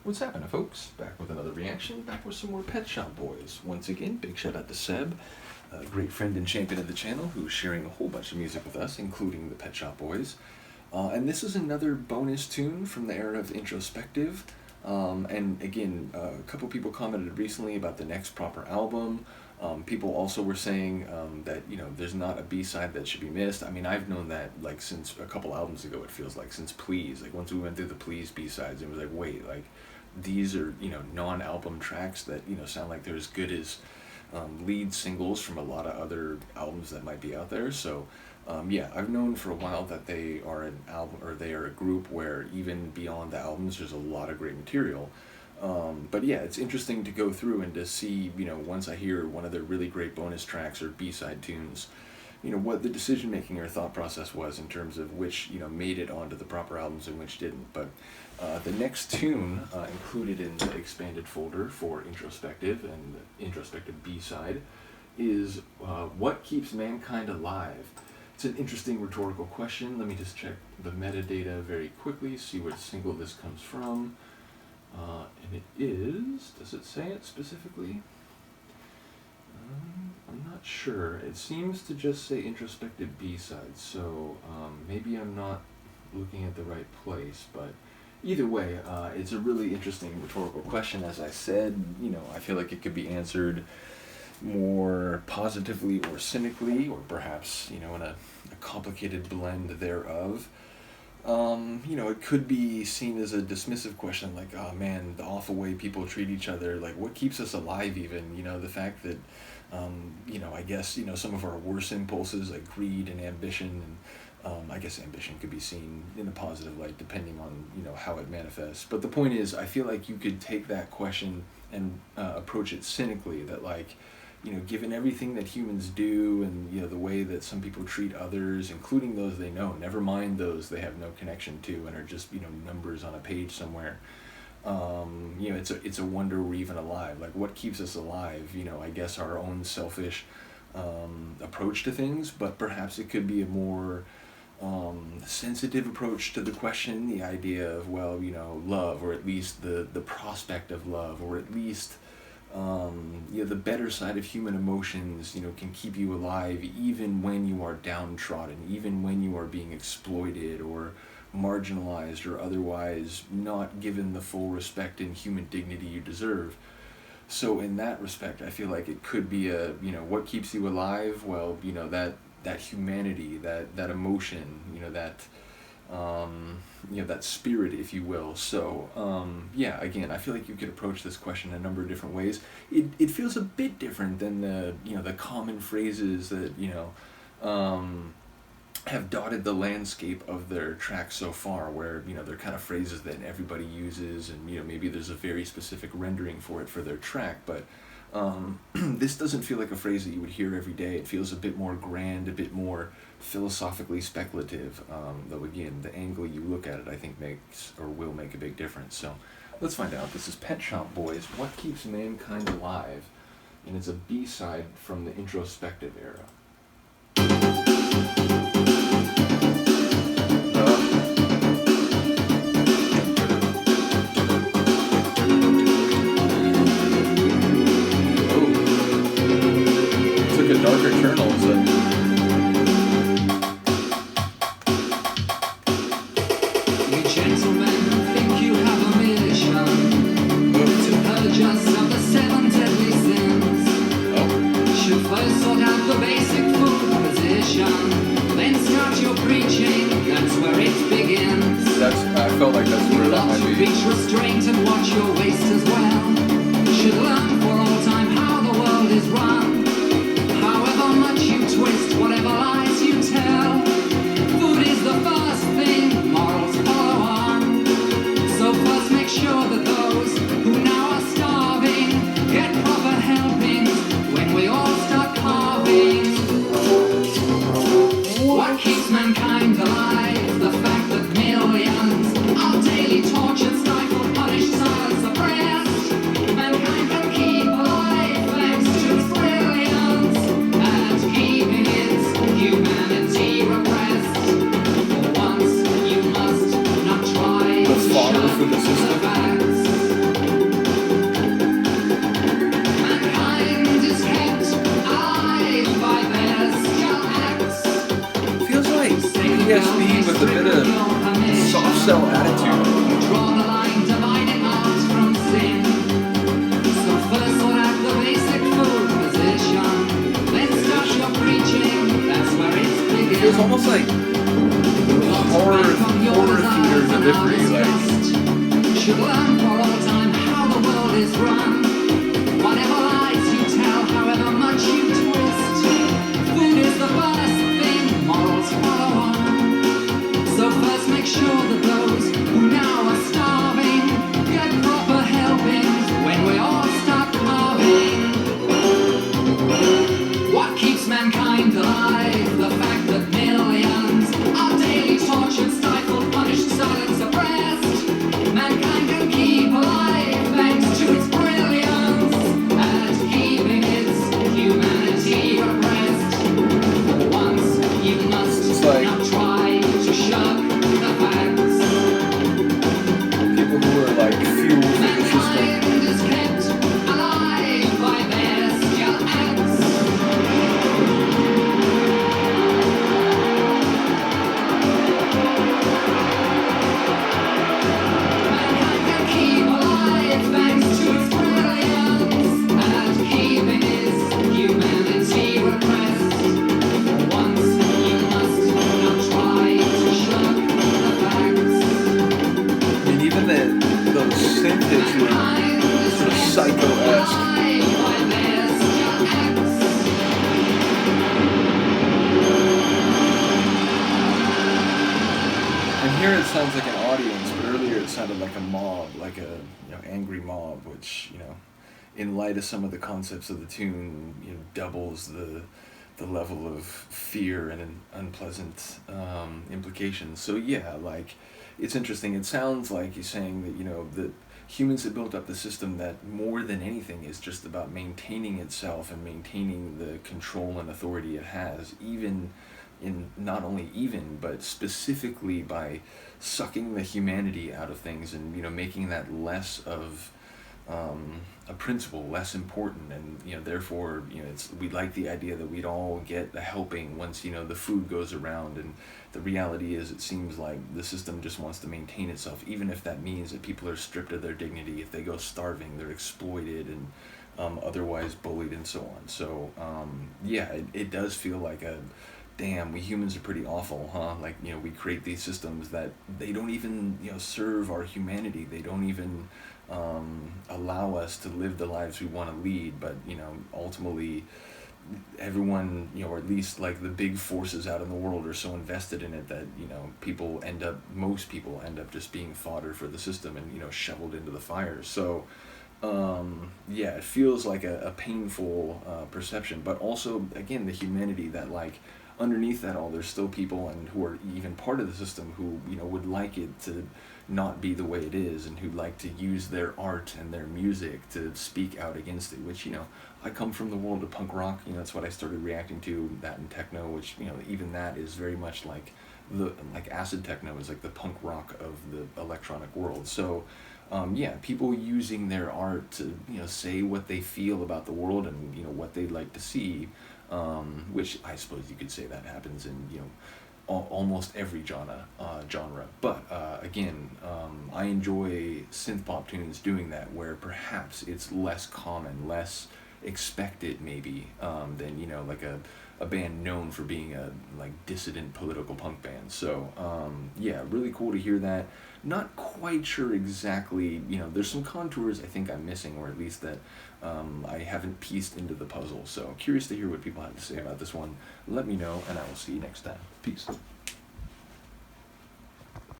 What's happening, folks? Back with another reaction, back with some more Pet Shop Boys. Once again, big shout out to Seb, a great friend and champion of the channel who's sharing a whole bunch of music with us, including the Pet Shop Boys. And this is another bonus tune from the era of Introspective. And again, a couple people commented recently about the next proper album. People also were saying that, you know, there's not a B-side that should be missed. I mean, I've known that, like, since a couple albums ago, it feels like, since Please. Like, once we went through the Please B-sides, it was like, wait, like, these are, you know, non-album tracks that, you know, sound like they're as good as lead singles from a lot of other albums that might be out there. So, yeah, I've known for a while that they are an album, or they are a group where even beyond the albums, there's a lot of great material. But yeah, it's interesting to go through and to see, you know, once I hear one of their really great bonus tracks or B-side tunes, you know, what the decision-making or thought process was in terms of which, you know, made it onto the proper albums and which didn't. But the next tune included in the expanded folder for Introspective and the Introspective B-side is What Keeps Mankind Alive? It's an interesting rhetorical question. Let me just check the metadata very quickly, see what single this comes from. And it is, does it say it specifically? I'm not sure. It seems to just say Introspective B-side, so maybe I'm not looking at the right place, but either way, it's a really interesting rhetorical question. As I said, you know, I feel like it could be answered more positively or cynically, or perhaps, you know, in a complicated blend thereof. You know, it could be seen as a dismissive question, like, oh man, the awful way people treat each other, like, what keeps us alive even, you know, the fact that, you know, I guess, you know, some of our worst impulses, like greed and ambition, and I guess ambition could be seen in a positive light, depending on, you know, how it manifests. But the point is, I feel like you could take that question and approach it cynically, that, like, you know, given everything that humans do and, you know, the way that some people treat others, including those they know, never mind those they have no connection to and are just, you know, numbers on a page somewhere, you know, it's a wonder we're even alive. Like, what keeps us alive? You know, I guess our own selfish approach to things, but perhaps it could be a more sensitive approach to the question, the idea of, well, you know, love, or at least the prospect of love, or at least you know, the better side of human emotions, you know, can keep you alive even when you are downtrodden, even when you are being exploited or marginalized or otherwise not given the full respect and human dignity you deserve. So in that respect, I feel like it could be a, you know, what keeps you alive? Well, you know, that humanity, that emotion, you know, that you know, that spirit, if you will. So yeah, again, I feel like you could approach this question a number of different ways. It feels a bit different than the, you know, the common phrases that, you know, have dotted the landscape of their tracks so far, where, you know, they're kind of phrases that everybody uses, and, you know, maybe there's a very specific rendering for it for their track, but this doesn't feel like a phrase that you would hear every day. It feels a bit more grand, a bit more philosophically speculative, though again, the angle you look at it, I think, makes or will make a big difference. So let's find out. This is Pet Shop Boys, What Keeps Mankind Alive, and it's a B-side from the Introspective era. Darker turn all of a sudden. You gentlemen think you have a mission to purge us of the 7 deadly sins. Should first sort out the basic food position, then start your preaching, that's where it begins. I felt like that's where that might be. You've got to reach restraint and watch your waist as well. Should learn for all time how the world is run. However much you twist, whatever lies you tell, food is the first thing, morals follow on. So first make sure that those who now are starving get proper helpings when we all start carving. What keeps mankind alive? The fact that millions are daily tortured, stifled, punished, silenced, suppressed. is run. Whatever lies you tell, however much you twist, food is the first thing, morals follow on. So first make sure that those who now are starving get proper helpings when we all start carving. What keeps mankind alive? The fact that millions are daily tortured, stifled, punished, silenced, oppressed. Mankind can keep alive thanks to its brilliance at keeping its humanity repressed. For once, you must not try to shirk the facts. People who are like fuel for the Mankind system. is kept alive by bestial acts. Mankind can keep alive thanks to its brilliance at keeping its humanity repressed. Once you must not try to shirk the facts. I mean, even those synth hits are sort of psycho-esque. And here it sounds like an audience, but earlier it sounded like a mob, like a angry mob, which in light of some of the concepts of the tune, doubles the level of fear and an unpleasant implications. So yeah, like it's interesting. It sounds like he's saying that that humans have built up the system that more than anything is just about maintaining itself and maintaining the control and authority it has, even in not only even but specifically by sucking the humanity out of things and making that less of a principle, less important, and therefore we like the idea that we'd all get a helping once the food goes around, and the reality is it seems like the system just wants to maintain itself, even if that means that people are stripped of their dignity. If they go starving, they're exploited and otherwise bullied and so on. So yeah, it does feel like a damn, we humans are pretty awful, huh? Like, we create these systems that they don't even, serve our humanity. They don't even allow us to live the lives we want to lead. But, ultimately, everyone, or at least like the big forces out in the world are so invested in it that, most people end up just being fodder for the system and, shoveled into the fire. So, yeah, it feels like a painful perception, but also, again, the humanity that, like, underneath that all, there's still people and who are even part of the system who would like it to not be the way it is, and who'd like to use their art and their music to speak out against it. Which I come from the world of punk rock. That's what I started reacting to, that and techno. Which even that is very much like acid techno is like the punk rock of the electronic world. So. Yeah, people using their art to say what they feel about the world and what they'd like to see, which I suppose you could say that happens in almost every genre. But again, I enjoy synth pop tunes doing that, where perhaps it's less common, less expected maybe than like a band known for being a dissident political punk band. So yeah, really cool to hear that. Not quite sure exactly, there's some contours I think I'm missing, or at least that I haven't pieced into the puzzle. So curious to hear what people have to say about this one. Let me know, and I will see you next time. Peace.